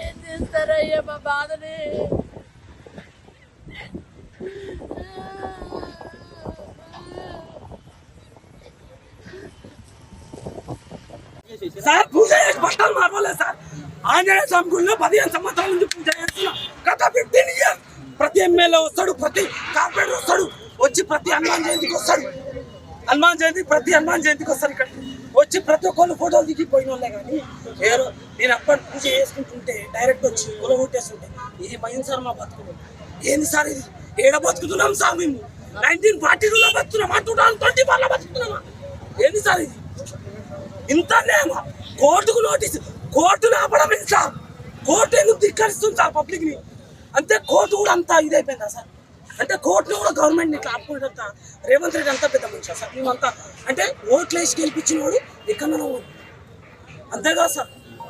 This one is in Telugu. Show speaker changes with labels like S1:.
S1: ఏం చేస్తారయ్యా మా బాధని?
S2: సార్ పూజ చేసి బట్టలు మార్వలేదు సార్. ఆంజనేయ స్వామి గుడిలో 15 సంవత్సరాల నుంచి పూజ చేస్తున్నా. గత 15 ఇయర్స్ ప్రతి ఎమ్మెల్యే వస్తాడు, ప్రతి కార్పొరేటర్ వస్తాడు, వచ్చి ప్రతి హనుమాన్ జయంతికి వస్తాడు. ప్రతి హనుమాన్ జయంతికి వస్తారు. ఇక్కడ వచ్చి ప్రతి ఒక్కళ్ళు ఫోటోలు దిగిపోయిన వాళ్ళే. కానీ ఎవరు నేను అప్పటి పూజ చేసుకుంటుంటే డైరెక్ట్ వచ్చి కొలగొట్టేస్తుంటే ఇది మైండ్ సార్ మా బతుకులు. ఏంది సార్ ఇది? ఏడ బతుకుతున్నాం సార్ మేము? 1942లో బతుకున్నామా? 2024లో బతుకుతున్నామా? ఏంది సార్ ఇది? ఇంతనేమో కోర్టుకు నోటీసు, కోర్టును ఆపడం సార్. కోర్టు ఎందుకు ధిక్కరిస్తుంది సార్ పబ్లిక్ ని? అంతే కోర్టు కూడా అంతా ఇదైపోయిందా సార్? అంటే కోర్టును కూడా గవర్నమెంట్ ఇట్లా ఆపుకుంటా. రేవంత్ రెడ్డి అంతా పెద్ద మనిషి సార్. మేమంతా అంటే ఓట్లు వేసి గెలిపించిన వాడు ఎక్కడ అంతేగా సార్.